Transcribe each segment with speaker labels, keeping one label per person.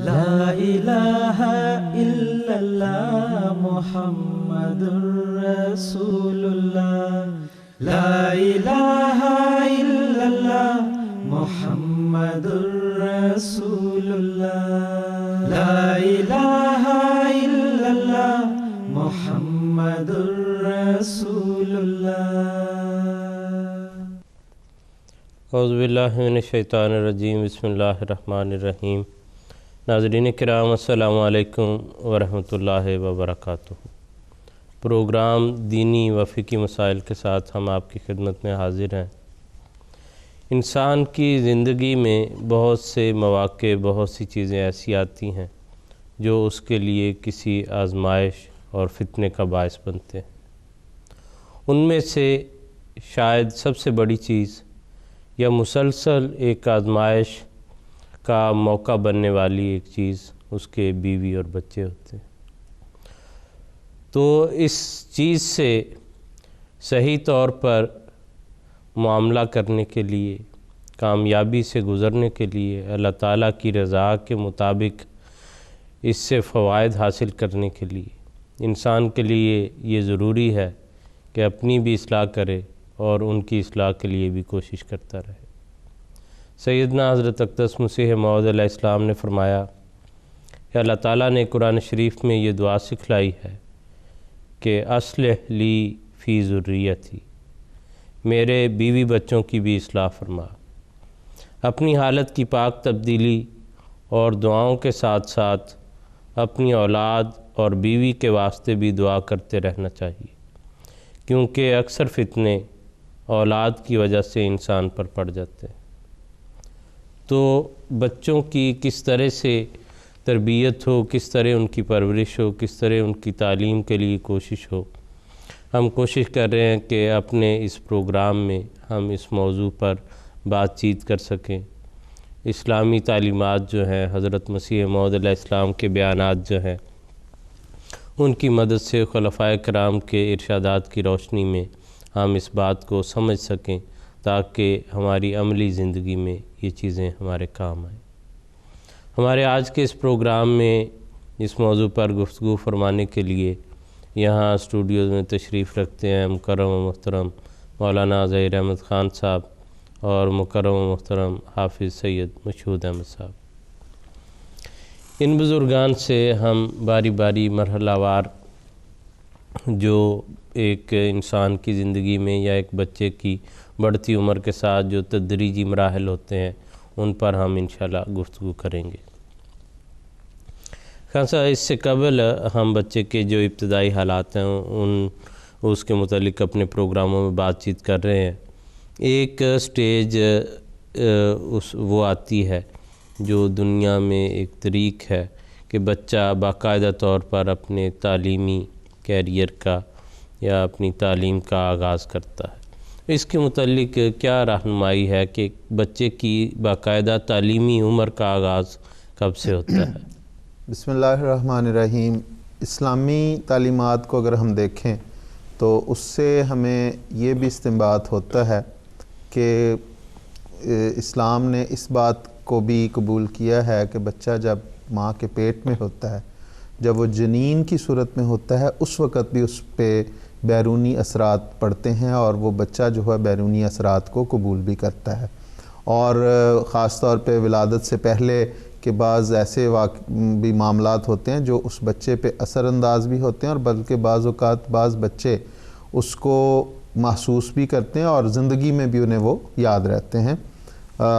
Speaker 1: لا الہ الا اللہ محمد رسول اللہ، لا الہ الا اللہ محمد رسول اللہ، لا الہ الا اللہ محمد رسول اللہ۔
Speaker 2: اعوذ باللہ من الشیطان الرجیم، بسم اللہ الرحمن الرحیم۔ ناظرین کرام، السلام علیکم ورحمۃ اللہ وبرکاتہ۔ پروگرام دینی و فقہی مسائل کے ساتھ ہم آپ کی خدمت میں حاضر ہیں۔ انسان کی زندگی میں بہت سے مواقع، بہت سی چیزیں ایسی آتی ہیں جو اس کے لیے کسی آزمائش اور فتنے کا باعث بنتے ہیں۔ ان میں سے شاید سب سے بڑی چیز یا مسلسل ایک آزمائش کا موقع بننے والی ایک چیز اس کے بیوی اور بچے ہوتے ہیں۔ تو اس چیز سے صحیح طور پر معاملہ کرنے کے لیے، کامیابی سے گزرنے کے لیے، اللہ تعالیٰ کی رضا کے مطابق اس سے فوائد حاصل کرنے کے لیے انسان کے لیے یہ ضروری ہے کہ اپنی بھی اصلاح کرے اور ان کی اصلاح کے لیے بھی کوشش کرتا رہے۔ سیدنا حضرت اقدس مسیح موعود علیہ السلام نے فرمایا کہ اللہ تعالیٰ نے قرآن شریف میں یہ دعا سکھلائی ہے کہ اصلح لی فی ذریتی، میرے بیوی بچوں کی بھی اصلاح فرما۔ اپنی حالت کی پاک تبدیلی اور دعاؤں کے ساتھ ساتھ اپنی اولاد اور بیوی کے واسطے بھی دعا کرتے رہنا چاہیے، کیونکہ اکثر فتنے اولاد کی وجہ سے انسان پر پڑ جاتے ہیں۔ تو بچوں کی کس طرح سے تربیت ہو، کس طرح ان کی پرورش ہو، کس طرح ان کی تعلیم کے لیے کوشش ہو، ہم کوشش کر رہے ہیں کہ اپنے اس پروگرام میں ہم اس موضوع پر بات چیت کر سکیں۔ اسلامی تعلیمات جو ہیں، حضرت مسیح موعود علیہ السلام کے بیانات جو ہیں، ان کی مدد سے خلفائے کرام کے ارشادات کی روشنی میں ہم اس بات کو سمجھ سکیں تاکہ ہماری عملی زندگی میں یہ چیزیں ہمارے کام آئیں۔ ہمارے آج کے اس پروگرام میں اس موضوع پر گفتگو فرمانے کے لیے یہاں اسٹوڈیوز میں تشریف رکھتے ہیں مکرم و محترم مولانا ظہیر احمد خان صاحب اور مکرم و محترم حافظ سید مشہود احمد صاحب۔ ان بزرگان سے ہم باری باری مرحلہ وار جو ایک انسان کی زندگی میں یا ایک بچے کی بڑھتی عمر کے ساتھ جو تدریجی مراحل ہوتے ہیں ان پر ہم انشاءاللہ گفتگو کریں گے۔ خان صاحب، اس سے قبل ہم بچے کے جو ابتدائی حالات ہیں اس کے متعلق اپنے پروگراموں میں بات چیت کر رہے ہیں۔ ایک سٹیج وہ آتی ہے جو دنیا میں ایک طریق ہے کہ بچہ باقاعدہ طور پر اپنے تعلیمی کیریئر کا یا اپنی تعلیم کا آغاز کرتا ہے۔ اس کے متعلق کیا رہنمائی ہے کہ بچے کی باقاعدہ تعلیمی عمر کا آغاز کب سے ہوتا ہے؟
Speaker 3: بسم اللہ الرحمن الرحیم۔ اسلامی تعلیمات کو اگر ہم دیکھیں تو اس سے ہمیں یہ بھی استنباط ہوتا ہے کہ اسلام نے اس بات کو بھی قبول کیا ہے کہ بچہ جب ماں کے پیٹ میں ہوتا ہے، جب وہ جنین کی صورت میں ہوتا ہے، اس وقت بھی اس پہ بیرونی اثرات پڑتے ہیں اور وہ بچہ جو ہے بیرونی اثرات کو قبول بھی کرتا ہے۔ اور خاص طور پہ ولادت سے پہلے کے بعض ایسے بھی معاملات ہوتے ہیں جو اس بچے پہ اثر انداز بھی ہوتے ہیں، اور بلکہ بعض اوقات بعض بچے اس کو محسوس بھی کرتے ہیں اور زندگی میں بھی انہیں وہ یاد رہتے ہیں۔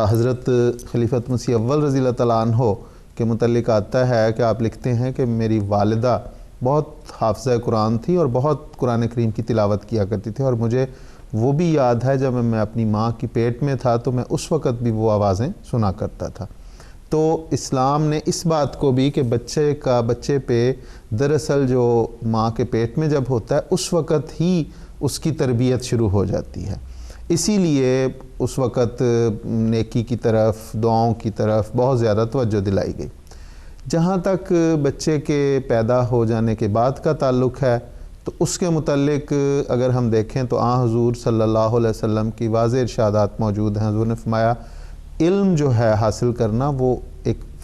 Speaker 3: حضرت خلیفۃ مسیح اول رضی اللہ تعالیٰ عنہ کے متعلق آتا ہے کہ آپ لکھتے ہیں کہ میری والدہ بہت حافظہ قرآن تھی اور بہت قرآن کریم کی تلاوت کیا کرتی تھی، اور مجھے وہ بھی یاد ہے جب میں اپنی ماں کی پیٹ میں تھا تو میں اس وقت بھی وہ آوازیں سنا کرتا تھا۔ تو اسلام نے اس بات کو بھی کہ بچے پہ دراصل جو ماں کے پیٹ میں جب ہوتا ہے اس وقت ہی اس کی تربیت شروع ہو جاتی ہے، اسی لیے اس وقت نیکی کی طرف، دعاؤں کی طرف بہت زیادہ توجہ دلائی گئی۔ جہاں تک بچے کے پیدا ہو جانے کے بعد کا تعلق ہے تو اس کے متعلق اگر ہم دیکھیں تو حضور صلی اللہ علیہ وسلم کی واضح ارشادات موجود ہیں۔ حضور نے فرمایا علم جو ہے حاصل کرنا وہ ایک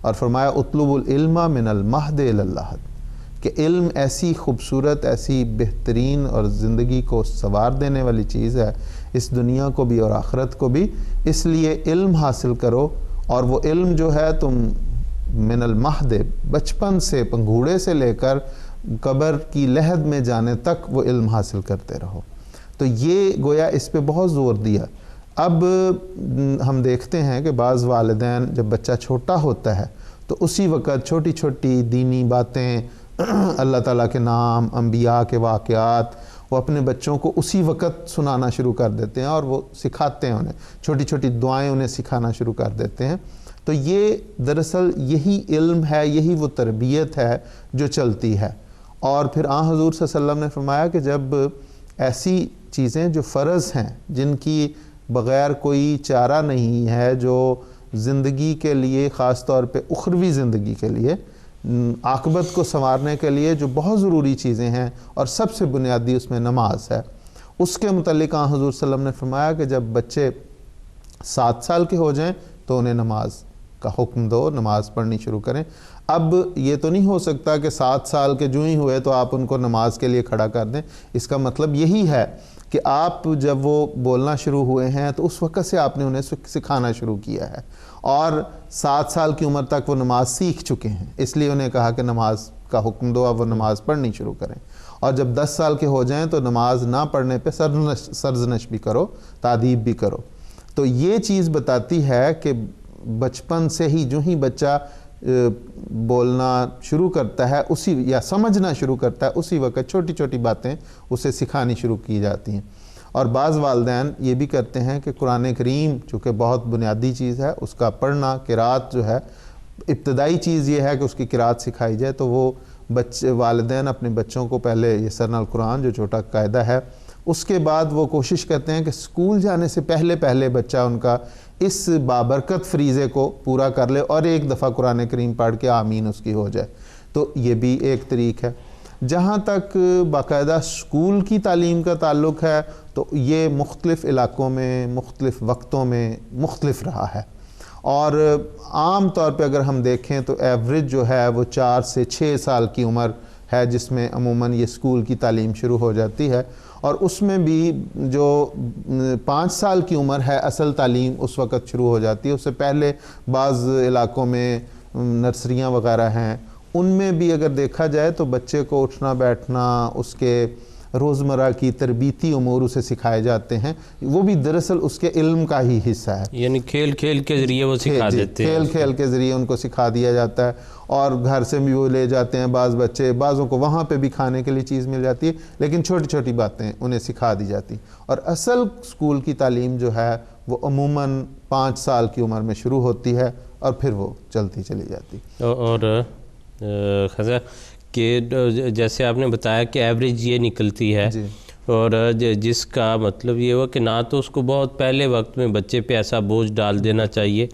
Speaker 3: اور فرمایا اطلب العلم من المہد الی اللحد کہ علم ایسی خوبصورت، ایسی بہترین اور زندگی کو سنوار دینے والی چیز ہے، اس دنیا کو بھی اور آخرت کو بھی، اس لیے علم حاصل کرو، اور وہ علم جو ہے تم من المہد، بچپن سے، پنگھوڑے سے لے کر قبر کی لحد میں جانے تک وہ علم حاصل کرتے رہو۔ تو یہ گویا اس پہ بہت زور دیا۔ اب ہم دیکھتے ہیں کہ بعض والدین جب بچہ چھوٹا ہوتا ہے تو اسی وقت چھوٹی چھوٹی دینی باتیں، اللہ تعالیٰ کے نام، انبیاء کے واقعات، وہ اپنے بچوں کو اسی وقت سنانا شروع کر دیتے ہیں اور وہ سکھاتے ہیں انہیں، چھوٹی چھوٹی دعائیں انہیں سکھانا شروع کر دیتے ہیں۔ تو یہ دراصل یہی علم ہے، یہی وہ تربیت ہے جو چلتی ہے۔ اور پھر حضور صلی اللہ علیہ وسلم نے فرمایا کہ جب ایسی چیزیں جو فرض ہیں، جن کی بغیر کوئی چارہ نہیں ہے، جو زندگی کے لیے، خاص طور پہ اخروی زندگی کے لیے، عاقبت کو سنوارنے کے لیے جو بہت ضروری چیزیں ہیں، اور سب سے بنیادی اس میں نماز ہے، اس کے متعلق حضور صلی اللہ علیہ وسلم نے فرمایا کہ جب بچے 7 سال کے ہو جائیں تو انہیں نماز کا حکم دو، نماز پڑھنی شروع کریں۔ اب یہ تو نہیں ہو سکتا کہ 7 سال کے جو ہی ہوئے تو آپ ان کو نماز کے لیے کھڑا کر دیں۔ اس کا مطلب یہی ہے کہ آپ جب وہ بولنا شروع ہوئے ہیں تو اس وقت سے آپ نے انہیں سکھانا شروع کیا ہے، اور 7 سال کی عمر تک وہ نماز سیکھ چکے ہیں، اس لیے انہیں کہا کہ نماز کا حکم دو، اب وہ نماز پڑھنی شروع کریں۔ اور جب 10 سال کے ہو جائیں تو نماز نہ پڑھنے پہ سرزنش بھی کرو، تعدیب بھی کرو۔ تو یہ چیز بتاتی ہے کہ بچپن سے ہی جو ہی بچہ بولنا شروع کرتا ہے اسی یا سمجھنا شروع کرتا ہے، اسی وقت چھوٹی چھوٹی باتیں اسے سکھانی شروع کی جاتی ہیں۔ اور بعض والدین یہ بھی کرتے ہیں کہ قرآن کریم چونکہ بہت بنیادی چیز ہے، اس کا پڑھنا، قرات جو ہے ابتدائی چیز یہ ہے کہ اس کی قرات سکھائی جائے، تو وہ والدین اپنے بچوں کو پہلے یسرنا القرآن جو چھوٹا قاعدہ ہے، اس کے بعد وہ کوشش کرتے ہیں کہ اسکول جانے سے پہلے بچہ ان کا اس بابرکت فریضے کو پورا کر لے اور ایک دفعہ قرآن کریم پڑھ کے آمین اس کی ہو جائے۔ تو یہ بھی ایک طریق ہے۔ جہاں تک باقاعدہ اسکول کی تعلیم کا تعلق ہے تو یہ مختلف علاقوں میں، مختلف وقتوں میں مختلف رہا ہے، اور عام طور پہ اگر ہم دیکھیں تو ایوریج جو ہے وہ 4 سے 6 سال کی عمر ہے جس میں عموماً یہ اسکول کی تعلیم شروع ہو جاتی ہے، اور اس میں بھی جو 5 سال کی عمر ہے اصل تعلیم اس وقت شروع ہو جاتی ہے۔ اس سے پہلے بعض علاقوں میں نرسریاں وغیرہ ہیں، ان میں بھی اگر دیکھا جائے تو بچے کو اٹھنا بیٹھنا، اس کے روزمرہ کی تربیتی امور اسے سکھائے جاتے ہیں، وہ بھی دراصل اس کے علم کا ہی حصہ ہے،
Speaker 2: یعنی کھیل کھیل کے ذریعے وہ سکھا دیتے ہیں،
Speaker 3: کھیل کھیل کے ذریعے ان کو سکھا دیا جاتا ہے، اور گھر سے بھی وہ لے جاتے ہیں بعض بچے، بعضوں کو وہاں پہ بھی کھانے کے لیے چیز مل جاتی ہے، لیکن چھوٹی چھوٹی باتیں انہیں سکھا دی جاتی ہیں۔ اور اصل اسکول کی تعلیم جو ہے وہ عموماً 5 سال کی عمر میں شروع ہوتی ہے اور پھر وہ چلتی چلی جاتی۔
Speaker 2: اور خزہ کہ جیسے آپ نے بتایا کہ ایوریج یہ نکلتی ہے، اور جس کا مطلب یہ ہوا کہ نہ تو اس کو بہت پہلے وقت میں بچے پہ ایسا بوجھ ڈال دینا چاہیے۔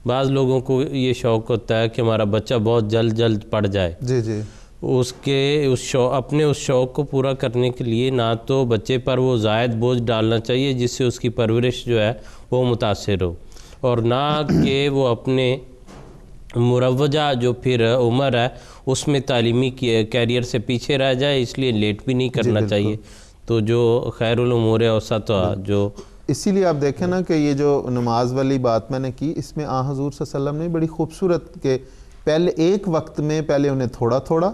Speaker 2: بعض لوگوں کو یہ شوق ہوتا ہے کہ ہمارا بچہ بہت جلد پڑھ جائے، اپنے اس شوق کو پورا کرنے کے لیے نہ تو بچے پر وہ زائد بوجھ ڈالنا چاہیے جس سے اس کی پرورش جو ہے وہ متاثر ہو، اور نہ کہ وہ اپنے مروجہ جو پھر عمر ہے اس میں تعلیمی کیریئر سے پیچھے رہ جائے، اس لیے لیٹ بھی نہیں کرنا چاہیے۔ تو جو خیر الامور اوسط جو
Speaker 3: اسی لیے آپ دیکھیں نا کہ یہ جو نماز والی بات میں نے کی، اس میں حضور صلی اللہ علیہ وسلم نے بڑی خوبصورت کہ پہلے ایک وقت میں پہلے انہیں تھوڑا تھوڑا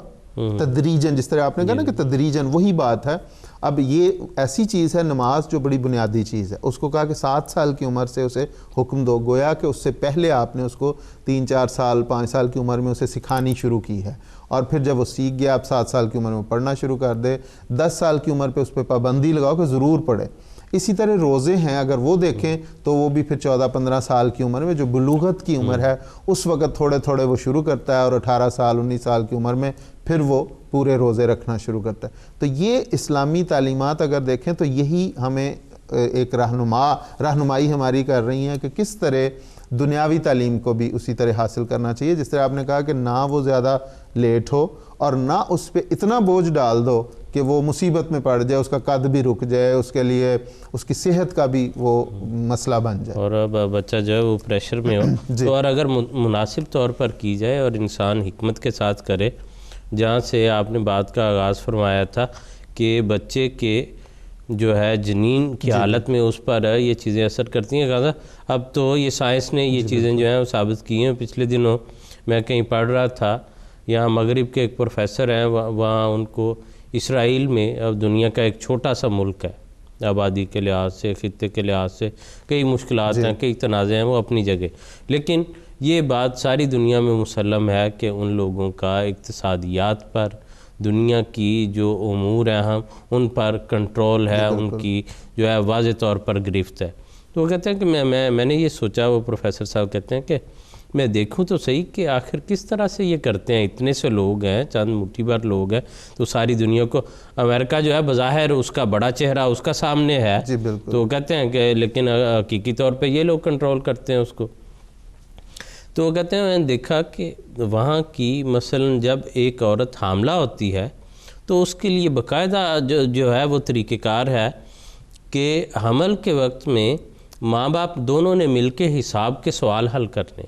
Speaker 3: تدریجاً، جس طرح آپ نے کہا نا کہ تدریجاً، وہی بات ہے۔ اب یہ ایسی چیز ہے نماز جو بڑی بنیادی چیز ہے، اس کو کہا کہ 7 سال کی عمر سے اسے حکم دو، گویا کہ اس سے پہلے آپ نے اس کو 3 4 سال 5 سال کی عمر میں اسے سکھانی شروع کی ہے، اور پھر جب وہ سیکھ گیا آپ 7 سال کی عمر میں پڑھنا شروع کر دے، 10 سال کی عمر پہ اس پہ پابندی لگاؤ کہ ضرور پڑھے۔ اسی طرح روزے ہیں، اگر وہ دیکھیں تو وہ بھی پھر 14-15 سال کی عمر میں جو بلوغت کی عمر ہے اس وقت تھوڑے تھوڑے وہ شروع کرتا ہے، اور 18 سال 19 سال کی عمر میں پھر وہ پورے روزے رکھنا شروع کرتا ہے۔ تو یہ اسلامی تعلیمات اگر دیکھیں تو یہی ہمیں ایک رہنمائی ہماری کر رہی ہیں کہ کس طرح دنیاوی تعلیم کو بھی اسی طرح حاصل کرنا چاہیے، جس طرح آپ نے کہا کہ نہ وہ زیادہ لیٹ ہو اور نہ اس پہ اتنا بوجھ ڈال دو کہ وہ مصیبت میں پڑ جائے، اس کا قد بھی رک جائے، اس کے لیے اس کی صحت کا بھی وہ مسئلہ بن جائے،
Speaker 2: اور اب بچہ جو ہے وہ پریشر میں ہو تو اور اگر مناسب طور پر کی جائے اور انسان حکمت کے ساتھ کرے، جہاں سے آپ نے بات کا آغاز فرمایا تھا کہ بچے کے جو ہے جنین کی حالت میں اس پر یہ چیزیں اثر کرتی ہیں، کہا اب تو یہ سائنس نے یہ چیزیں جو ہیں وہ ثابت کی ہیں۔ پچھلے دنوں میں کہیں پڑھ رہا تھا، یہاں مغرب کے ایک پروفیسر ہیں، وہاں ان کو اسرائیل میں اب دنیا کا ایک چھوٹا سا ملک ہے، آبادی کے لحاظ سے، خطے کے لحاظ سے کئی مشکلات ہیں، کئی تنازع ہیں، وہ اپنی جگہ، لیکن یہ بات ساری دنیا میں مسلم ہے کہ ان لوگوں کا اقتصادیات پر، دنیا کی جو امور ہیں ہم ان پر کنٹرول ہے، ان کی جو ہے واضح طور پر گرفت ہے۔ تو وہ کہتے ہیں کہ میں نے یہ سوچا، وہ پروفیسر صاحب کہتے ہیں کہ میں دیکھوں تو صحیح کہ آخر کس طرح سے یہ کرتے ہیں، اتنے سے لوگ ہیں، چند مٹھی بھر لوگ ہیں، تو ساری دنیا کو، امریکہ جو ہے بظاہر اس کا بڑا چہرہ اس کا سامنے ہے، تو کہتے ہیں کہ لیکن حقیقی طور پہ یہ لوگ کنٹرول کرتے ہیں اس کو۔ تو وہ کہتے ہیں میں نے دیکھا کہ وہاں کی مثلا جب ایک عورت حاملہ ہوتی ہے تو اس کے لیے باقاعدہ جو ہے وہ طریقہ کار ہے کہ حمل کے وقت میں ماں باپ دونوں نے مل کے حساب کے سوال حل کرنے،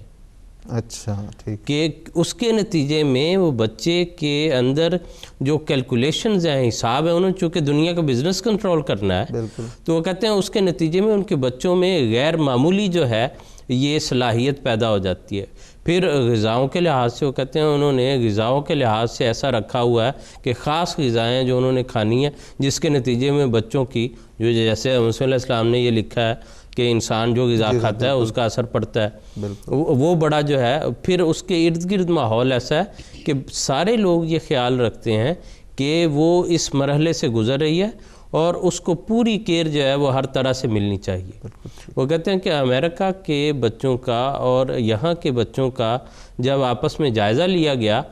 Speaker 3: اچھا ٹھیک، کہ
Speaker 2: اس کے نتیجے میں وہ بچے کے اندر جو کیلکولیشنز ہیں، حساب ہیں، انہوں نے چونکہ دنیا کا بزنس کنٹرول کرنا ہے، تو وہ کہتے ہیں اس کے نتیجے میں ان کے بچوں میں غیر معمولی جو ہے یہ صلاحیت پیدا ہو جاتی ہے۔ پھر غذاؤں کے لحاظ سے وہ کہتے ہیں انہوں نے غذاؤں کے لحاظ سے ایسا رکھا ہوا ہے کہ خاص غذائیں جو انہوں نے کھانی ہیں، جس کے نتیجے میں بچوں کی جو جیسے مسیح علیہ السلام نے یہ لکھا ہے کہ انسان جو غذا کھاتا ہے اس کا اثر پڑتا ہے، وہ بڑا جو ہے۔ پھر اس کے ارد گرد ماحول ایسا ہے کہ سارے لوگ یہ خیال رکھتے ہیں کہ وہ اس مرحلے سے گزر رہی ہے اور اس کو پوری کیئر جو ہے وہ ہر طرح سے ملنی چاہیے۔ وہ کہتے ہیں کہ امریکہ کے بچوں کا اور یہاں کے بچوں کا جب آپس میں جائزہ لیا گیا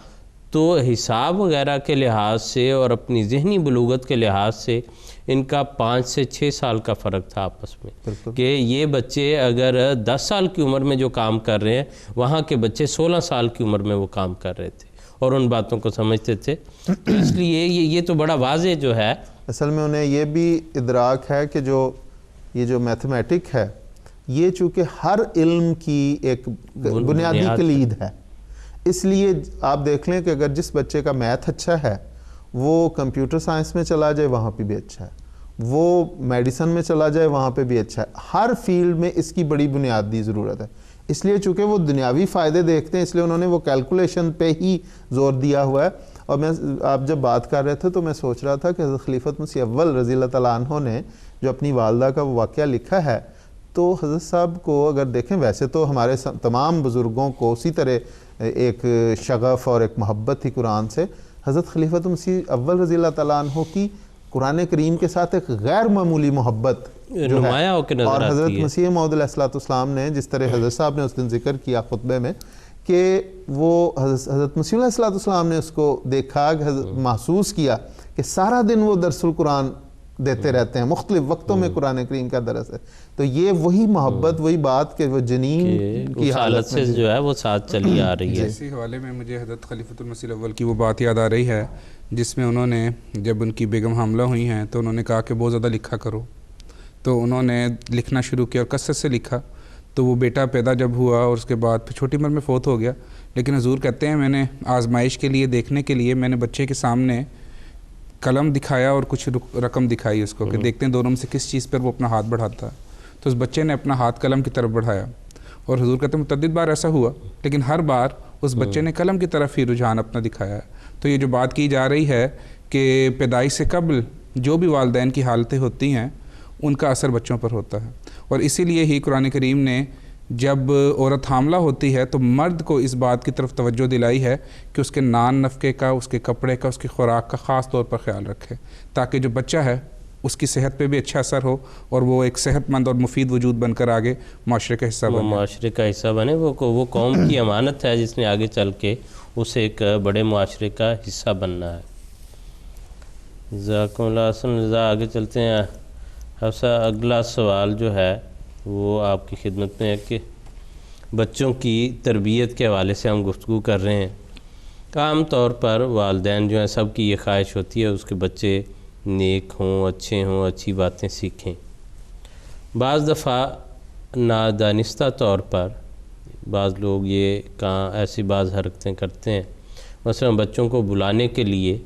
Speaker 2: تو حساب وغیرہ کے لحاظ سے اور اپنی ذہنی بلوغت کے لحاظ سے ان کا 5 سے 6 سال کا فرق تھا آپس میں، کہ یہ بچے اگر 10 سال کی عمر میں جو کام کر رہے ہیں، وہاں کے بچے 16 سال کی عمر میں وہ کام کر رہے تھے اور ان باتوں کو سمجھتے تھے۔ اس لیے یہ تو بڑا واضح جو ہے،
Speaker 3: اصل میں انہیں یہ بھی ادراک ہے کہ یہ جو میتھمیٹک ہے یہ چونکہ ہر علم کی ایک بنیادی کلید ہے، اس لیے آپ دیکھ لیں کہ اگر جس بچے کا میتھ اچھا ہے وہ کمپیوٹر سائنس میں چلا جائے وہاں پہ بھی اچھا ہے، وہ میڈیسن میں چلا جائے وہاں پہ بھی اچھا ہے، ہر فیلڈ میں اس کی بڑی بنیادی ضرورت ہے۔ اس لیے چونکہ وہ دنیاوی فائدے دیکھتے ہیں اس لیے انہوں نے وہ کیلکولیشن پہ ہی زور دیا ہوا ہے۔ اور آپ جب بات کر رہے تھے تو میں سوچ رہا تھا کہ حضرت خلیفۃ مسیح اول رضی اللہ تعالیٰ عنہ نے جو اپنی والدہ کا وہ واقعہ لکھا ہے، تو حضرت صاحب کو اگر دیکھیں، ویسے تو ہمارے تمام بزرگوں کو اسی طرح ایک شغف اور ایک محبت تھی قرآن سے، حضرت خلیفۃ مسیح اول رضی اللہ تعالیٰ عنہ کی قرآن کریم کے ساتھ ایک غیر معمولی محبت جو ہے، اور حضرت مسیح موعود علیہ السلام نے جس طرح حضرت صاحب نے اس دن ذکر کیا خطبے میں کہ وہ حضرت مسیح علیہ السلام نے اس کو دیکھا، محسوس کیا کہ سارا دن وہ درس القرآن دیتے رہتے ہیں، مختلف وقتوں میں قرآن کریم کا درس ہے۔ تو یہ وہی محبت، وہی بات کہ وہ جنین کی حالت سے
Speaker 2: جو ہے وہ ساتھ چلی آ رہی ہے۔
Speaker 4: اسی حوالے میں مجھے حضرت خلیفۃ المسیح الاول کی وہ بات یاد آ رہی ہے جس میں انہوں نے جب ان کی بیگم حاملہ ہوئی ہیں تو انہوں نے کہا کہ بہت زیادہ لکھا کرو، تو انہوں نے لکھنا شروع کیا اور کثرت سے لکھا۔ تو وہ بیٹا پیدا جب ہوا اور اس کے بعد پھر چھوٹی عمر میں فوت ہو گیا، لیکن حضور کہتے ہیں میں نے آزمائش کے لیے، دیکھنے کے لیے میں نے بچے کے سامنے قلم دکھایا اور کچھ رقم دکھائی اس کو کہ دیکھتے ہیں دونوں میں سے کس چیز پر وہ اپنا ہاتھ بڑھاتا ہے۔ تو اس بچے نے اپنا ہاتھ قلم کی طرف بڑھایا اور حضور کہتے ہیں متعدد بار ایسا ہوا، لیکن ہر بار اس بچے نے قلم کی طرف ہی رجحان اپنا دکھایا ہے۔ تو یہ جو بات کی جا رہی ہے کہ پیدائش سے قبل جو بھی والدین کی حالتیں ہوتی ہیں ان کا اثر بچوں پر ہوتا ہے، اور اسی لیے ہی قرآن کریم نے جب عورت حاملہ ہوتی ہے تو مرد کو اس بات کی طرف توجہ دلائی ہے کہ اس کے نان نفقے کا، اس کے کپڑے کا، اس کی خوراک کا خاص طور پر خیال رکھے، تاکہ جو بچہ ہے اس کی صحت پہ بھی اچھا اثر ہو اور وہ ایک صحت مند اور مفید وجود بن کر آگے معاشرے کا حصہ بنے،
Speaker 2: معاشرے کا حصہ بنے۔ وہ قوم کی امانت ہے جس نے آگے چل کے اسے ایک بڑے معاشرے کا حصہ بننا ہے۔ جزاکم اللہ حسن رضا، آگے چلتے ہیں۔ حفصہ، اگلا سوال جو ہے وہ آپ کی خدمت میں ہے کہ بچوں کی تربیت کے حوالے سے ہم گفتگو کر رہے ہیں۔ عام طور پر والدین جو ہیں سب کی یہ خواہش ہوتی ہے اس کے بچے نیک ہوں، اچھے ہوں، اچھی باتیں سیکھیں۔ بعض دفعہ نادانستہ طور پر بعض لوگ ایسی بعض حرکتیں کرتے ہیں، مثلا بچوں کو بلانے کے لیے،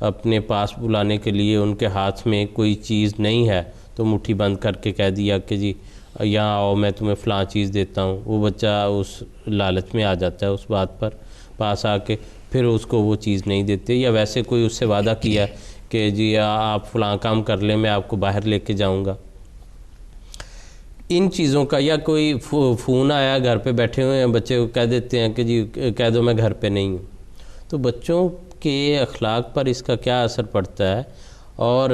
Speaker 2: اپنے پاس بلانے کے لیے ان کے ہاتھ میں کوئی چیز نہیں ہے تو مٹھی بند کر کے کہہ دیا کہ جی یہاں آؤ میں تمہیں فلاں چیز دیتا ہوں۔ وہ بچہ اس لالچ میں آ جاتا ہے، اس بات پر پاس آ کے پھر اس کو وہ چیز نہیں دیتے، یا ویسے کوئی اس سے وعدہ کیا کہ جی آپ فلاں کام کر لیں میں آپ کو باہر لے کے جاؤں گا۔ ان چیزوں کا، یا کوئی فون آیا گھر پہ بیٹھے ہوئے ہیں بچے کو کہہ دیتے ہیں کہ جی کہہ دو میں گھر پہ نہیں ہوں۔ تو بچوں کے اخلاق پر اس کا کیا اثر پڑتا ہے؟ اور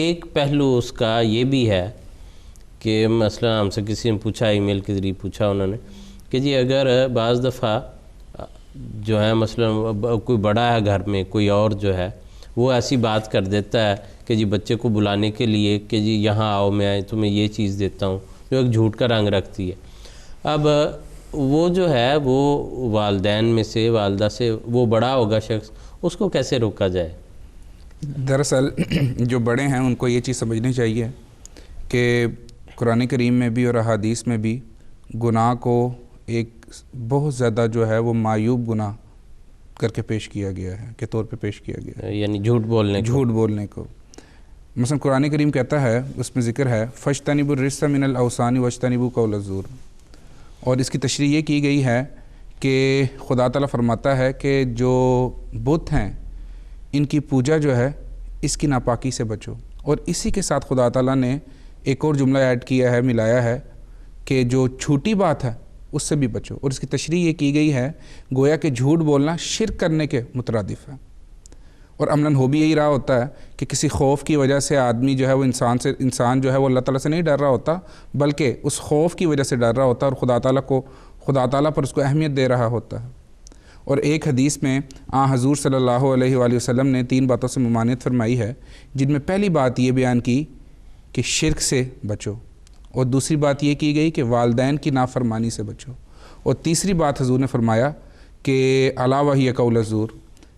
Speaker 2: ایک پہلو اس کا یہ بھی ہے کہ مثلا ہم سے کسی نے پوچھا، ای میل کے ذریعے پوچھا انہوں نے کہ جی اگر بعض دفعہ جو ہے مثلا کوئی بڑا ہے گھر میں، کوئی اور جو ہے وہ ایسی بات کر دیتا ہے کہ جی بچے کو بلانے کے لیے کہ جی یہاں آؤ میں تمہیں یہ چیز دیتا ہوں، جو ایک جھوٹ کا رنگ رکھتی ہے۔ اب وہ جو ہے وہ والدین میں سے، والدہ سے، وہ بڑا ہوگا شخص، اس کو کیسے روکا جائے؟
Speaker 4: دراصل جو بڑے ہیں ان کو یہ چیز سمجھنی چاہیے کہ قرآن کریم میں بھی اور احادیث میں بھی گناہ کو ایک بہت زیادہ جو ہے وہ معیوب گناہ کر کے پیش کیا گیا ہے، کے طور پہ پیش کیا گیا ہے،
Speaker 2: یعنی جھوٹ بولنے کو۔
Speaker 4: مثلا قرآن کریم کہتا ہے، اس میں ذکر ہے فَاجْتَنِبُوا الرِّجْسَ مِنَ الْأَوْثَانِ وَاجْتَنِبُوا قَوْلَ الزُّورِ، اور اس کی تشریح یہ کی گئی ہے کہ خدا تعالیٰ فرماتا ہے کہ جو بت ہیں ان کی پوجا جو ہے اس کی ناپاکی سے بچو، اور اسی کے ساتھ خدا تعالیٰ نے ایک اور جملہ ایڈ کیا ہے، ملایا ہے کہ جو چھوٹی بات ہے اس سے بھی بچو، اور اس کی تشریح یہ کی گئی ہے گویا کہ جھوٹ بولنا شرک کرنے کے مترادف ہے۔ اور عملاً ہو بھی یہی رہا ہوتا ہے کہ کسی خوف کی وجہ سے آدمی جو ہے وہ انسان جو ہے وہ اللہ تعالیٰ سے نہیں ڈر رہا ہوتا، بلکہ اس خوف کی وجہ سے ڈر رہا ہوتا ہے اور خدا تعالیٰ پر اس کو اہمیت دے رہا ہوتا ہے۔ اور ایک حدیث میں حضور صلی اللہ علیہ وآلہ وسلم نے 3 باتوں سے ممانعت فرمائی ہے، جن میں پہلی بات یہ بیان کی کہ شرک سے بچو، اور دوسری بات یہ کی گئی کہ والدین کی نافرمانی سے بچو، اور تیسری بات حضور نے فرمایا کہ الا وہی قول الزور،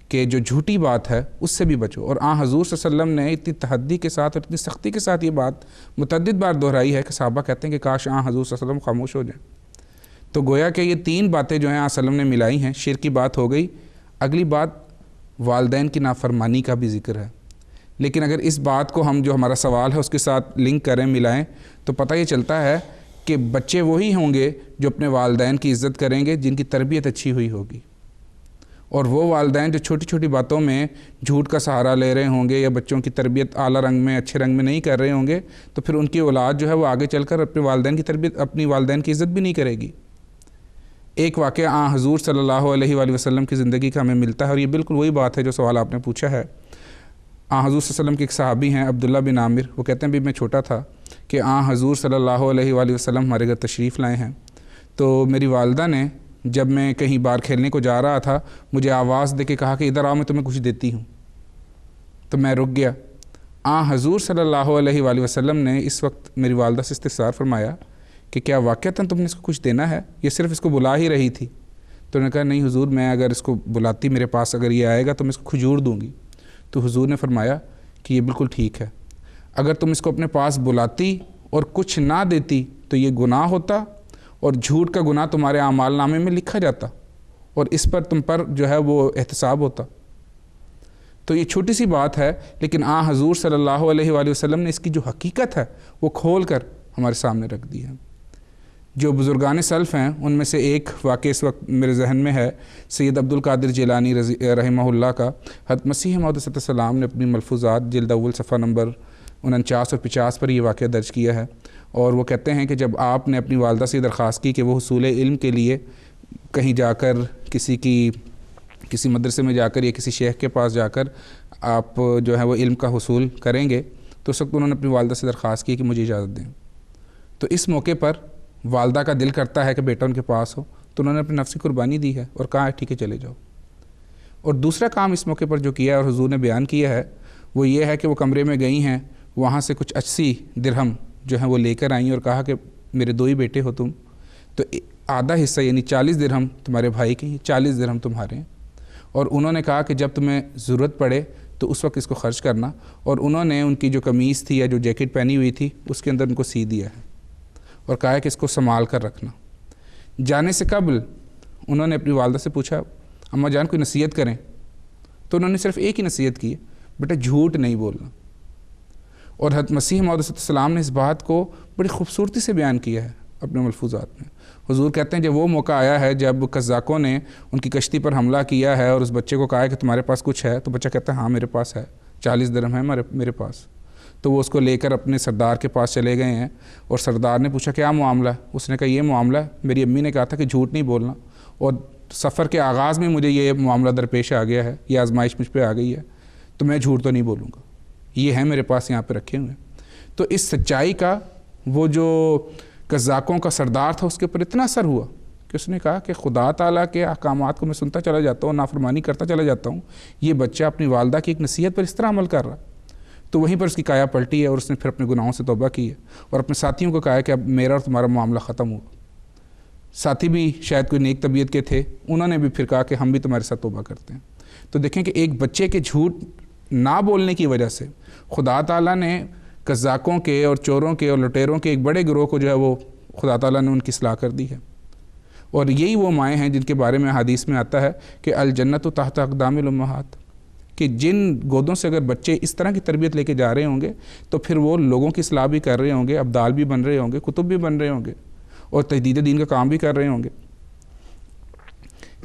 Speaker 4: کہ جو جھوٹی بات ہے اس سے بھی بچو۔ اور حضور صلی اللہ علیہ وسلم نے اتنی تحدی کے ساتھ اور اتنی سختی کے ساتھ یہ بات متعدد بار دہرائی ہے کہ صحابہ کہتے ہیں کہ کاش حضور صلی اللہ علیہ وسلم خاموش ہو جائیں۔ تو گویا کہ یہ 3 باتیں جو ہیں صلی اللہ علیہ وسلم نے ملائی ہیں، شرک کی بات ہو گئی، اگلی بات والدین کی نافرمانی کا بھی ذکر ہے۔ لیکن اگر اس بات کو ہم جو ہمارا سوال ہے اس کے ساتھ لنک کریں، ملائیں، تو پتہ یہ چلتا ہے کہ بچے وہی ہوں گے جو اپنے والدین کی عزت کریں گے جن کی تربیت اچھی ہوئی ہوگی، اور وہ والدین جو چھوٹی چھوٹی باتوں میں جھوٹ کا سہارا لے رہے ہوں گے یا بچوں کی تربیت اعلیٰ رنگ میں، اچھے رنگ میں نہیں کر رہے ہوں گے، تو پھر ان کی اولاد جو ہے وہ آگے چل کر اپنے والدین کی تربیت، اپنی والدین کی عزت بھی نہیں کرے گی۔ ایک واقعہ حضور صلی اللہ علیہ وآلہ وسلم کی زندگی کا ہمیں ملتا ہے، اور یہ بالکل وہی بات ہے جو سوال آپ نے پوچھا ہے۔ حضور صلی اللہ علیہ وسلم کے ایک صحابی ہیں عبداللہ بن عامر، وہ کہتے ہیں بھی میں چھوٹا تھا کہ حضور صلی اللہ علیہ وآلہ وسلم ہمارے گھر تشریف لائے ہیں، تو میری والدہ نے جب میں کہیں باہر کھیلنے کو جا رہا تھا مجھے آواز دے کے کہا کہ ادھر آؤ میں تمہیں کچھ دیتی ہوں، تو میں رک گیا۔ حضور صلی اللہ علیہ وآلہ وسلم نے اس وقت میری والدہ سے استفسار فرمایا کہ کیا واقعتاً تم نے اس کو کچھ دینا ہے، یہ صرف اس کو بلا ہی رہی تھی؟ تو انہوں نے کہا نہیں حضور، میں اگر اس کو بلاتی میرے پاس اگر یہ آئے گا تو میں اس کو کھجور دوں گی۔ تو حضور نے فرمایا کہ یہ بالکل ٹھیک ہے، اگر تم اس کو اپنے پاس بلاتی اور کچھ نہ دیتی تو یہ گناہ ہوتا، اور جھوٹ کا گناہ تمہارے اعمال نامے میں لکھا جاتا، اور اس پر تم پر جو ہے وہ احتساب ہوتا۔ تو یہ چھوٹی سی بات ہے، لیکن حضور صلی اللہ علیہ وآلہ وسلم نے اس کی جو حقیقت ہے وہ کھول کر ہمارے سامنے رکھ دی ہے۔ جو بزرگان سلف ہیں ان میں سے ایک واقعہ اس وقت میرے ذہن میں ہے، سید عبد القادر جیلانی رحمہ اللہ کا۔ حضرت مسیح موعود صلی اللہ علیہ وسلم نے اپنی ملفوظات جلد اول صفحہ نمبر 49 اور 50 پر یہ واقعہ درج کیا ہے، اور وہ کہتے ہیں کہ جب آپ نے اپنی والدہ سے درخواست کی کہ وہ حصول علم کے لیے کہیں جا کر کسی مدرسے میں جا کر یا کسی شیخ کے پاس جا کر آپ جو ہے وہ علم کا حصول کریں گے، تو اس وقت انہوں نے اپنی والدہ سے درخواست کی کہ مجھے اجازت دیں۔ تو اس موقع پر والدہ کا دل کرتا ہے کہ بیٹا ان کے پاس ہو، تو انہوں نے اپنی نفسی قربانی دی ہے اور کہا ہے ٹھیک ہے چلے جاؤ۔ اور دوسرا کام اس موقع پر جو کیا ہے اور حضور نے بیان کیا ہے وہ یہ ہے کہ وہ کمرے میں گئی ہیں، وہاں سے کچھ 80 درہم جو ہیں وہ لے کر آئیں اور کہا کہ میرے 2 ہی بیٹے ہو تم، تو آدھا حصہ یعنی 40 درہم تمہارے بھائی کے ہیں، 40 درہم تمہارے ہیں، اور انہوں نے کہا کہ جب تمہیں ضرورت پڑے تو اس وقت اس کو خرچ کرنا، اور انہوں نے ان کی جو قمیص تھی یا جو جیکٹ پہنی ہوئی تھی اس کے اندر ان کو سی دیا ہے اور کہا ہے کہ اس کو سنبھال کر رکھنا۔ جانے سے قبل انہوں نے اپنی والدہ سے پوچھا اماں جان کوئی نصیحت کریں، تو انہوں نے صرف ایک ہی نصیحت کی ہے، بیٹا جھوٹ نہیں بولنا۔ اور حضرت مسیح موعود صلی اللہ علیہ وسلم نے اس بات کو بڑی خوبصورتی سے بیان کیا ہے اپنے ملفوظات میں۔ حضور کہتے ہیں جب وہ موقع آیا ہے جب قزاقوں نے ان کی کشتی پر حملہ کیا ہے اور اس بچے کو کہا ہے کہ تمہارے پاس کچھ ہے، تو بچہ کہتا ہے ہاں میرے پاس ہے، 40 درہم ہے میرے پاس۔ تو وہ اس کو لے کر اپنے سردار کے پاس چلے گئے ہیں، اور سردار نے پوچھا کیا معاملہ ہے؟ اس نے کہا یہ معاملہ ہے، میری امی نے کہا تھا کہ جھوٹ نہیں بولنا، اور سفر کے آغاز میں مجھے یہ معاملہ درپیش آ گیا ہے، یہ آزمائش مجھ پہ آ گئی ہے، تو میں جھوٹ تو نہیں بولوں گا، یہ ہے میرے پاس یہاں پہ رکھے ہوئے ہیں۔ تو اس سچائی کا وہ جو قزاقوں کا سردار تھا اس کے اوپر اتنا اثر ہوا کہ اس نے کہا کہ خدا تعالیٰ کے احکامات کو میں سنتا چلا جاتا ہوں، نافرمانی کرتا چلا جاتا ہوں، یہ بچہ اپنی والدہ کی ایک نصیحت پر اس طرح عمل کر رہا۔ تو وہیں پر اس کی کایا پلٹی ہے اور اس نے پھر اپنے گناہوں سے توبہ کی ہے اور اپنے ساتھیوں کو کہا ہے کہ اب میرا اور تمہارا معاملہ ختم ہوا۔ ساتھی بھی شاید کوئی نیک طبیعت کے تھے، انہوں نے بھی پھر کہا کہ ہم بھی تمہارے ساتھ توبہ کرتے ہیں۔ تو دیکھیں کہ ایک بچے کے جھوٹ نہ بولنے کی وجہ سے خدا تعالیٰ نے قزاقوں کے اور چوروں کے اور لٹیروں کے ایک بڑے گروہ کو جو ہے وہ خدا تعالیٰ نے ان کی اصلاح کر دی ہے۔ اور یہی وہ مائیں ہیں جن کے بارے میں حدیث میں آتا ہے کہ الجنت تحت اقدام الامہات، کہ جن گودوں سے اگر بچے اس طرح کی تربیت لے کے جا رہے ہوں گے تو پھر وہ لوگوں کی اصلاح بھی کر رہے ہوں گے، ابدال بھی بن رہے ہوں گے، کتب بھی بن رہے ہوں گے، اور تجدید دین کا کام بھی کر رہے ہوں گے۔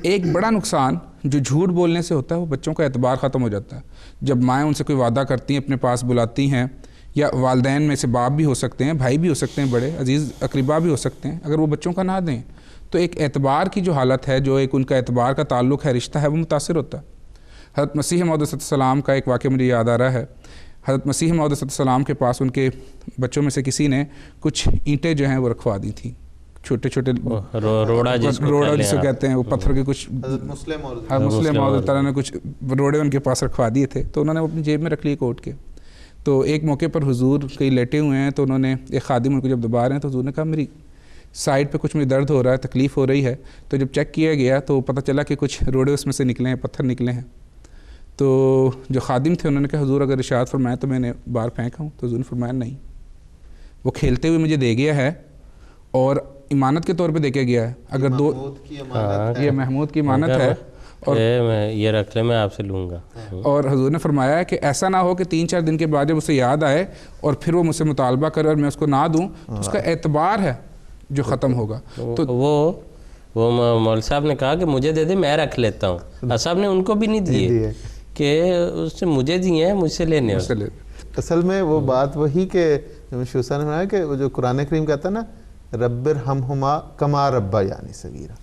Speaker 4: ایک بڑا نقصان جو جھوٹ بولنے سے ہوتا ہے وہ بچوں کا اعتبار ختم ہو جاتا ہے۔ جب مائیں ان سے کوئی وعدہ کرتی ہیں، اپنے پاس بلاتی ہیں، یا والدین میں سے باپ بھی ہو سکتے ہیں، بھائی بھی ہو سکتے ہیں، بڑے عزیز اقربا بھی ہو سکتے ہیں، اگر وہ بچوں کا نہ دیں تو ایک اعتبار کی جو حالت ہے، جو ایک ان کا اعتبار کا تعلق ہے، رشتہ ہے، وہ متاثر ہوتا ہے۔ حضرت مسیح موعود صلی اللہ علیہ وسلم کا ایک واقعہ مجھے یاد آ رہا ہے۔ حضرت مسیح موعود صلی اللہ علیہ وسلم کے پاس ان کے بچوں میں سے کسی نے کچھ اینٹیں جو ہیں وہ رکھوا دی تھیں، چھوٹے چھوٹے روڑا جس کو کہتے ہیں، وہ پتھر کے کچھ، مسلم موعود تعالیٰ نے کچھ روڑے ان کے پاس رکھوا دیے تھے، تو انہوں نے وہ اپنی جیب میں رکھ لیے کوٹ کے۔ تو ایک موقع پر حضور کئی لیٹے ہوئے ہیں، تو انہوں نے ایک خادم ان کو جب دبا رہے ہیں تو حضور نے کہا میری سائڈ پہ کچھ مجھے درد ہو رہا ہے، تکلیف ہو رہی ہے۔ تو جب چیک کیا گیا تو پتہ چلا کہ کچھ روڑے اس میں سے نکلے ہیں، پتھر نکلے ہیں۔ تو جو خادم تھے انہوں نے کہا حضور اگر ارشاد فرمائیں تو میں نے باہر پھینکا ہوں، تو حضور نے فرمایا نہیں، وہ کھیلتے ہوئے مجھے دے گیا ہے اور امانت کے طور پہ دے کے گیا ہے، اگر دو یہ محمود کی امانت ہے اور
Speaker 2: یہ رکھ لے، میں آپ سے لوں گا۔
Speaker 4: اور حضور نے فرمایا ہے کہ ایسا نہ ہو کہ 3-4 دن کے بعد جب اسے یاد آئے اور پھر وہ مجھ سے مطالبہ کرے اور میں اس کو نہ دوں تو اس کا اعتبار ہے جو ختم ہوگا۔ تو
Speaker 2: وہ مول صاحب نے کہا کہ مجھے دے دے، میں رکھ لیتا ہوں، صاحب نے ان کو بھی نہیں دیے کہ اس سے مجھے دیے ہیں، مجھ سے لینے۔
Speaker 3: اصل میں وہ بات وہی کہ شوسا نے فرمایا کہ وہ جو قرآن کریم کہتا ہے نا رب ارحمہما کما ربیانی صغیرا،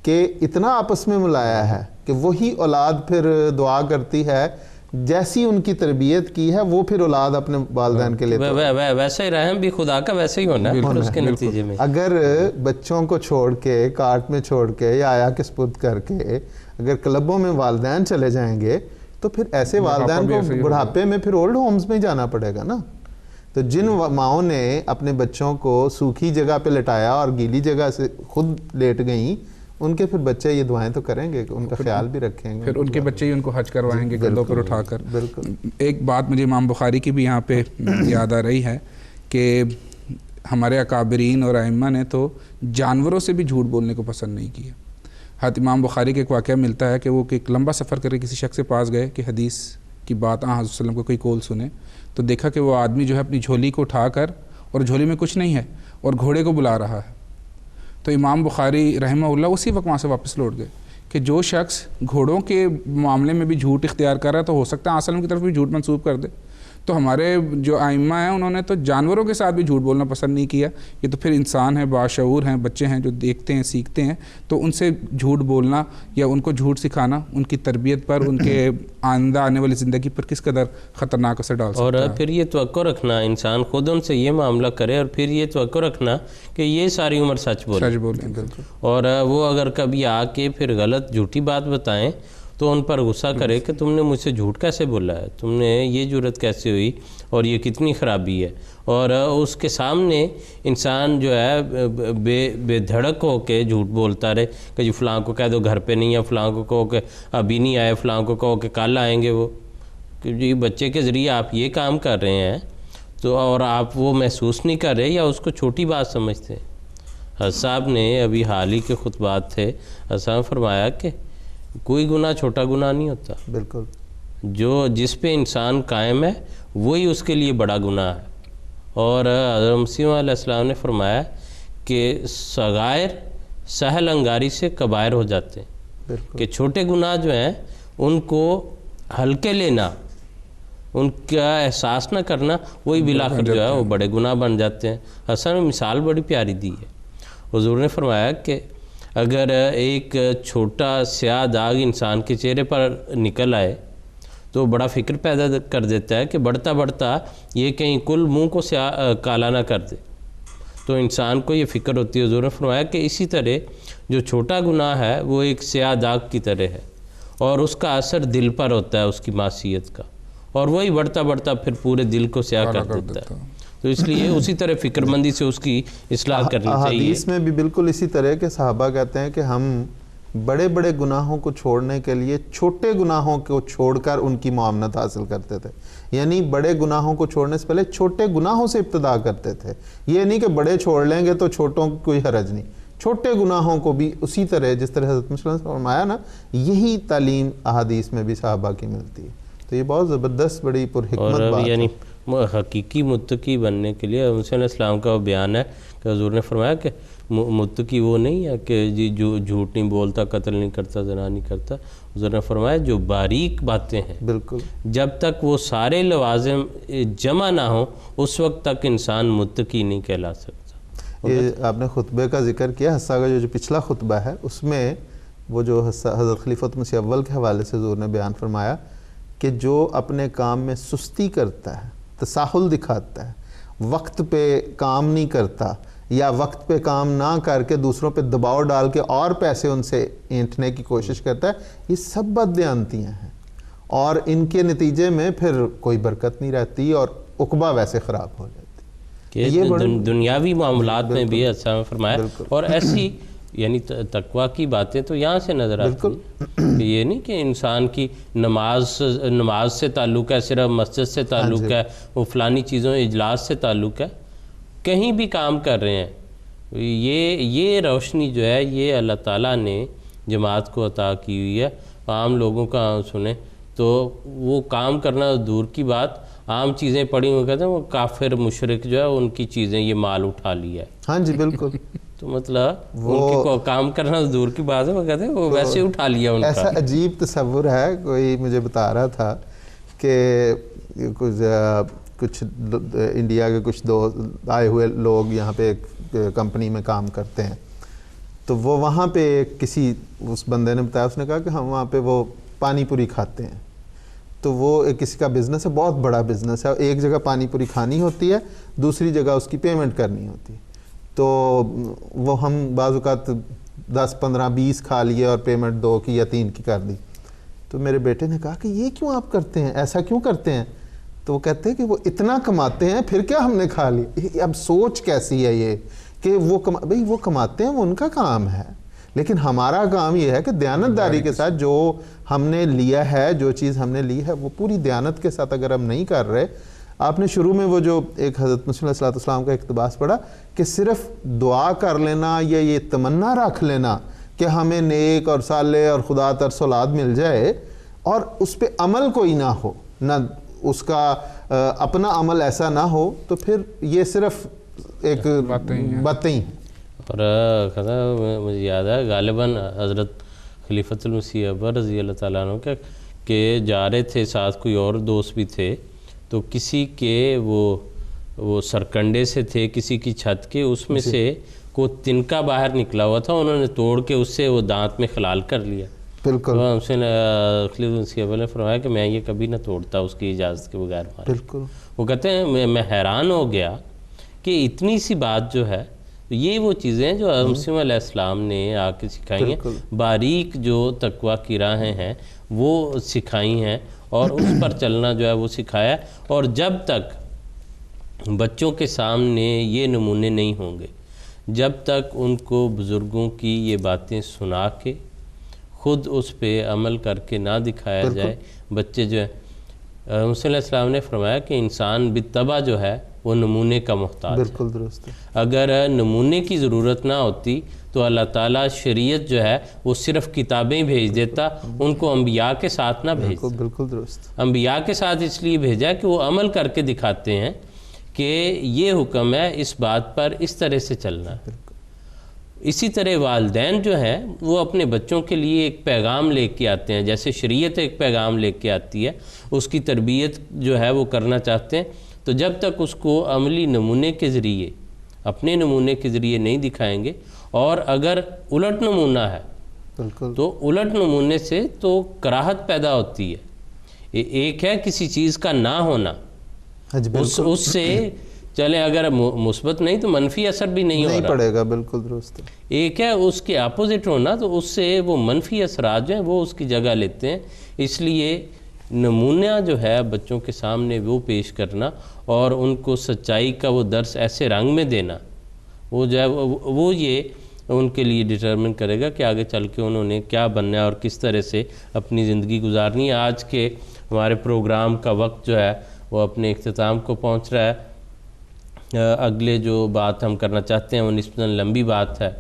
Speaker 3: کہ اتنا آپس میں ملایا ہے کہ وہی اولاد پھر دعا کرتی ہے جیسی ان کی تربیت کی ہے، وہ پھر اولاد اپنے والدین کے لیے
Speaker 2: ویسا ہی رحم بھی خدا کا ویسے ہی ہونا ہے اس کے نتیجے میں۔
Speaker 3: اگر بچوں کو چھوڑ کے، کارٹ میں چھوڑ کے یا آیا کے سپرد کر کے اگر کلبوں میں والدین چلے جائیں گے تو پھر ایسے والدین کو بڑھاپے میں پھر اولڈ ہومز میں جانا پڑے گا نا۔ تو جن ماؤں نے اپنے بچوں کو سوکھی جگہ پہ لٹایا اور گیلی جگہ سے خود لیٹ گئیں، ان کے پھر بچے یہ دعائیں تو کریں گے کہ ان کا خیال بھی رکھیں گے،
Speaker 4: پھر ان کے بچے ہی ان کو حج کروائیں گے گردوں پر اٹھا کر۔
Speaker 3: بالکل۔
Speaker 4: ایک بات مجھے امام بخاری کی بھی یہاں پہ یاد آ رہی ہے کہ ہمارے اکابرین اور ائمہ نے تو جانوروں سے بھی جھوٹ بولنے کو پسند نہیں کیا۔ حضرت امام بخاری کے ایک واقعہ ملتا ہے کہ وہ ایک لمبا سفر کر کے کسی شخص کے پاس گئے کہ حدیث کی بات حضرت صلی اللہ علیہ وسلم کو کوئی قول سنے، تو دیکھا کہ وہ آدمی جو ہے اپنی جھولی کو اٹھا کر، اور جھولی میں کچھ نہیں ہے، اور گھوڑے کو بلا رہا ہے۔ تو امام بخاری رحمہ اللہ اسی وقت وہاں سے واپس لوٹ گئے کہ جو شخص گھوڑوں کے معاملے میں بھی جھوٹ اختیار کر رہا ہے تو ہو سکتا ہے عاصم کی طرف بھی جھوٹ منسوب کر دے۔ تو ہمارے جو ائمہ ہیں انہوں نے تو جانوروں کے ساتھ بھی جھوٹ بولنا پسند نہیں کیا۔ یہ تو پھر انسان ہیں، باشعور ہیں، بچے ہیں جو دیکھتے ہیں، سیکھتے ہیں، تو ان سے جھوٹ بولنا یا ان کو جھوٹ سکھانا ان کی تربیت پر، ان کے آئندہ آنے والی زندگی پر کس قدر خطرناک اثر ڈال سکتا ہے۔
Speaker 2: اور پھر یہ توقع رکھنا انسان خود ان سے یہ معاملہ کرے، اور پھر یہ توقع رکھنا کہ یہ ساری عمر سچ بولیں،
Speaker 4: بالکل۔
Speaker 2: اور وہ اگر کبھی آ کے پھر غلط جھوٹی بات بتائیں تو ان پر غصہ کرے کہ تم نے مجھ سے جھوٹ کیسے بولا ہے, تم نے یہ جرت کیسے ہوئی, اور یہ کتنی خرابی ہے. اور اس کے سامنے انسان جو ہے بے دھڑک ہو کے جھوٹ بولتا رہے کہ جی فلاں کو کہہ دو گھر پہ نہیں ہے, فلاں کو کہو کہ ابھی نہیں آئے, فلاں کو کہو کہ کل آئیں گے وہ, کہ جی بچے کے ذریعے آپ یہ کام کر رہے ہیں تو اور آپ وہ محسوس نہیں کر رہے یا اس کو چھوٹی بات سمجھتے ہیں. حضرت صاحب نے ابھی حال ہی کے خطبات تھے, حضرت صاحب نے فرمایا کہ کوئی گناہ چھوٹا گناہ نہیں ہوتا,
Speaker 3: بالکل
Speaker 2: جس پہ انسان قائم ہے وہی اس کے لیے بڑا گناہ ہے. اور حضرت مسیح علیہ السلام نے فرمایا کہ صغائر سہل انگاری سے کبائر ہو جاتے ہیں, کہ چھوٹے گناہ جو ہیں ان کو ہلکے لینا, ان کا احساس نہ کرنا, وہی بالآخر جو ہے وہ بڑے گناہ بن جاتے ہیں. حسن نے مثال بڑی پیاری دی ہے. حضور نے فرمایا کہ اگر ایک چھوٹا سیاہ داغ انسان کے چہرے پر نکل آئے تو بڑا فکر پیدا کر دیتا ہے کہ بڑھتا بڑھتا یہ کہیں کل منہ کو سیاہ کالا نہ کر دے. تو انسان کو یہ فکر ہوتی ہے. حضور نے فرمایا کہ اسی طرح جو چھوٹا گناہ ہے وہ ایک سیاہ داغ کی طرح ہے, اور اس کا اثر دل پر ہوتا ہے اس کی معصیت کا, اور وہی بڑھتا بڑھتا پھر پورے دل کو سیاہ کر دیتا ہے. تو اس لیے اسی طرح فکر مندی سے اس کی اصلاح کرنی چاہیے.
Speaker 3: حدیث میں بھی بالکل اسی طرح کے صحابہ کہتے ہیں کہ ہم بڑے بڑے گناہوں کو چھوڑنے کے لیے چھوٹے گناہوں کو چھوڑ کر ان کی معاونت حاصل کرتے تھے. یعنی بڑے گناہوں کو چھوڑنے سے پہلے چھوٹے گناہوں سے ابتدا کرتے تھے. یہ نہیں کہ بڑے چھوڑ لیں گے تو چھوٹوں کی کوئی حرج نہیں, چھوٹے گناہوں کو بھی اسی طرح جس طرح حضرت مسلم نے فرمایا نا, یہی تعلیم احادیث میں بھی صحابہ کی ملتی ہے. تو یہ بہت زبردست بڑی پرحکمت بات ہے.
Speaker 2: یعنی حقیقی متقی بننے کے لیے مسیح علیہ السلام کا بیان ہے کہ حضور نے فرمایا کہ متقی وہ نہیں ہے کہ جی جو جھوٹ نہیں بولتا, قتل نہیں کرتا, زنا نہیں کرتا. حضور نے فرمایا جو باریک باتیں ہیں
Speaker 3: بالکل
Speaker 2: جب تک وہ سارے لوازم جمع نہ ہوں اس وقت تک انسان متقی نہیں کہلا سکتا.
Speaker 3: یہ آپ نے خطبے کا ذکر کیا, حصہ کا جو پچھلا خطبہ ہے اس میں وہ جو حضرت خلیفۃ مسیح اول کے حوالے سے حضور نے بیان فرمایا کہ جو اپنے کام میں سستی کرتا ہے, تساہل دکھاتا ہے, وقت پہ کام نہیں کرتا, یا وقت پہ کام نہ کر کے دوسروں پہ دباؤ ڈال کے اور پیسے ان سے اینٹھنے کی کوشش کرتا ہے, یہ سب بددیانتیاں ہیں, اور ان کے نتیجے میں پھر کوئی برکت نہیں رہتی اور عقبہ ویسے خراب ہو جاتی.
Speaker 2: کہ دنیاوی معاملات میں بھی ایسا فرمایا. اور ایسی یعنی تقویٰ کی باتیں تو یہاں سے نظر آتی ہیں کہ یہ نہیں کہ انسان کی نماز سے تعلق ہے, صرف مسجد سے تعلق ہے, وہ فلانی چیزوں اجلاس سے تعلق ہے, کہیں بھی کام کر رہے ہیں. یہ روشنی جو ہے یہ اللہ تعالیٰ نے جماعت کو عطا کی ہوئی ہے. عام لوگوں کا سنیں تو وہ کام کرنا دور کی بات, عام چیزیں پڑھی ہوئی کہتے ہیں وہ کافر مشرک جو ہے ان کی چیزیں یہ مال اٹھا لیا ہے.
Speaker 3: ہاں جی بالکل.
Speaker 2: تو مطلب ان کی کام کرنا دور کی بات ہے, وہ کہتے ہیں وہ ویسے اٹھا لیا ان کا.
Speaker 3: ایسا عجیب تصور ہے, کوئی مجھے بتا رہا تھا کہ کچھ انڈیا کے کچھ آئے ہوئے لوگ یہاں پہ ایک کمپنی میں کام کرتے ہیں, تو وہ وہاں پہ کسی اس بندے نے بتایا, اس نے کہا کہ ہم وہاں پہ وہ پانی پوری کھاتے ہیں. تو وہ کسی کا بزنس ہے, بہت بڑا بزنس ہے, ایک جگہ پانی پوری کھانی ہوتی ہے, دوسری جگہ اس کی پیمنٹ کرنی ہوتی ہے. تو وہ ہم بعض اوقات 10, 15, 20 کھا لیے اور پیمنٹ 2 کی یا 3 کی کر دی. تو میرے بیٹے نے کہا کہ یہ کیوں آپ کرتے ہیں, ایسا کیوں کرتے ہیں؟ تو وہ کہتے ہیں کہ وہ اتنا کماتے ہیں پھر کیا ہم نے کھا لی. اب سوچ کیسی ہے یہ کہ بھئی وہ کماتے ہیں, وہ ان کا کام ہے, لیکن ہمارا کام یہ ہے کہ دیانتداری کے ساتھ جو ہم نے لیا ہے, جو چیز ہم نے لی ہے وہ پوری دیانت کے ساتھ اگر ہم نہیں کر رہے. آپ نے شروع میں وہ جو ایک حضرت مسیح علیہ السلام کا اقتباس پڑھا کہ صرف دعا کر لینا یا یہ تمنا رکھ لینا کہ ہمیں نیک اور صالح اور خدا ترس اولاد مل جائے, اور اس پہ عمل کوئی نہ ہو, نہ اس کا اپنا عمل ایسا نہ ہو, تو پھر یہ صرف ایک باتیں ہیں.
Speaker 2: اور مجھے یاد ہے غالباً حضرت خلیفۃ المسیح اکبر رضی اللہ تعالیٰ عنہ کہ جا رہے تھے, ساتھ کوئی اور دوست بھی تھے, تو کسی کے وہ سرکنڈے سے تھے, کسی کی چھت کے, اس میں سے کوئی تنکا باہر نکلا ہوا تھا, انہوں نے توڑ کے اس سے وہ دانت میں خلال کر لیا.
Speaker 3: بالکل.
Speaker 2: تو ہم سے خلیفۃ المسیح اکبر نے فرمایا کہ میں یہ کبھی نہ توڑتا اس کی اجازت کے بغیر.
Speaker 3: بالکل.
Speaker 2: وہ کہتے ہیں میں حیران ہو گیا کہ اتنی سی بات جو ہے تو یہ وہ چیزیں ہیں جو مسیم علیہ السلام نے آ کے سکھائی ہیں، باریک جو تقویٰ کی راہیں ہیں وہ سکھائی ہیں، اور اس پر چلنا جو ہے وہ سکھایا ہے۔ اور جب تک بچوں کے سامنے یہ نمونے نہیں ہوں گے، جب تک ان کو بزرگوں کی یہ باتیں سنا کے خود اس پہ عمل کر کے نہ دکھایا جائے، بچے جو ہے مسیح علیہ السلام نے فرمایا کہ انسان بالطبع جو ہے وہ نمونے کا محتاج ہے۔
Speaker 3: بالکل درست ہے۔
Speaker 2: اگر نمونے کی ضرورت نہ ہوتی تو اللہ تعالیٰ شریعت جو ہے وہ صرف کتابیں بھیج دیتا، ان کو انبیاء کے ساتھ نہ بھیجتا۔
Speaker 3: بالکل درست۔
Speaker 2: انبیاء کے ساتھ اس لیے بھیجا کہ وہ عمل کر کے دکھاتے ہیں کہ یہ حکم ہے، اس بات پر اس طرح سے چلنا ہے۔ اسی طرح والدین جو ہیں وہ اپنے بچوں کے لیے ایک پیغام لے کے آتے ہیں، جیسے شریعت ایک پیغام لے کے آتی ہے، اس کی تربیت جو ہے وہ کرنا چاہتے ہیں، تو جب تک اس کو عملی نمونے کے ذریعے، اپنے نمونے کے ذریعے نہیں دکھائیں گے، اور اگر الٹ نمونہ ہے تو الٹ نمونے سے تو کراہت پیدا ہوتی ہے۔ ایک ہے کسی چیز کا نہ ہونا، اس سے چلیں اگر مثبت نہیں تو منفی اثر بھی نہیں
Speaker 3: پڑے گا، بالکل درست۔
Speaker 2: ایک ہے اس کے اپوزٹ ہونا، تو اس سے وہ منفی اثرات جو ہیں وہ اس کی جگہ لیتے ہیں۔ اس لیے نمونہ جو ہے بچوں کے سامنے وہ پیش کرنا، اور ان کو سچائی کا وہ درس ایسے رنگ میں دینا، وہ جو ہے وہ یہ ان کے لیے ڈٹرمن کرے گا کہ آگے چل کے انہوں نے کیا بننا ہے اور کس طرح سے اپنی زندگی گزارنی ہے۔ آج کے ہمارے پروگرام کا وقت جو ہے وہ اپنے اختتام کو پہنچ رہا ہے۔ اگلے جو بات ہم کرنا چاہتے ہیں وہ نسبتاً لمبی بات ہے،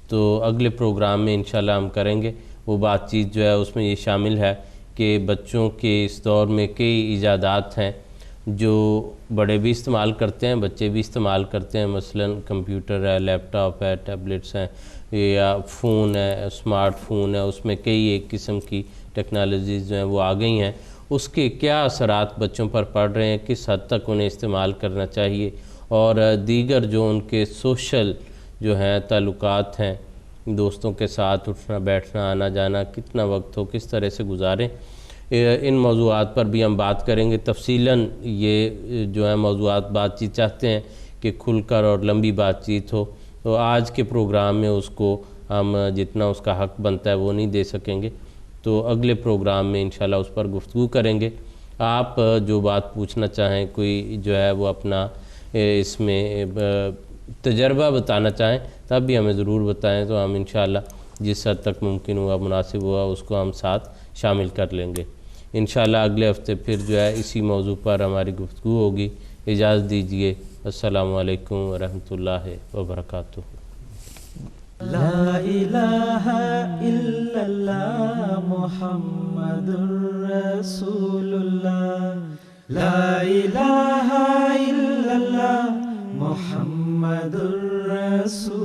Speaker 2: تو اگلے پروگرام میں انشاءاللہ ہم کریں گے۔ وہ بات چیت جو ہے اس میں یہ شامل ہے کہ بچوں کے اس دور میں کئی ایجادات ہیں جو بڑے بھی استعمال کرتے ہیں، بچے بھی استعمال کرتے ہیں، مثلاً کمپیوٹر ہے، لیپ ٹاپ ہے، ٹیبلٹس ہیں، یا فون ہے، اسمارٹ فون ہے، اس میں کئی ایک قسم کی ٹیکنالوجیز جو ہیں وہ آ گئی ہیں۔ اس کے کیا اثرات بچوں پر پڑ رہے ہیں، کس حد تک انہیں استعمال کرنا چاہیے، اور دیگر جو ان کے سوشل جو ہیں تعلقات ہیں، دوستوں کے ساتھ اٹھنا بیٹھنا آنا جانا کتنا وقت ہو، کس طرح سے گزاریں، ان موضوعات پر بھی ہم بات کریں گے تفصیلاً۔ یہ جو ہے موضوعات بات چیت چاہتے ہیں کہ کھل کر اور لمبی بات چیت ہو، تو آج کے پروگرام میں اس کو ہم جتنا اس کا حق بنتا ہے وہ نہیں دے سکیں گے، تو اگلے پروگرام میں انشاءاللہ اس پر گفتگو کریں گے۔ آپ جو بات پوچھنا چاہیں، کوئی جو ہے وہ اپنا اس میں تجربہ بتانا چاہیں، تب بھی ہمیں ضرور بتائیں، تو ہم انشاءاللہ جس حد تک ممکن ہوا مناسب ہوا اس کو ہم ساتھ شامل کر لیں گے۔ انشاءاللہ اگلے ہفتے پھر جو ہے اسی موضوع پر ہماری گفتگو ہوگی۔ اجازت دیجیے، السلام علیکم ورحمۃ اللہ وبرکاتہ۔
Speaker 1: لا الہ الا اللہ محمد رسول اللہ، لا الہ الا اللہ محمد رسول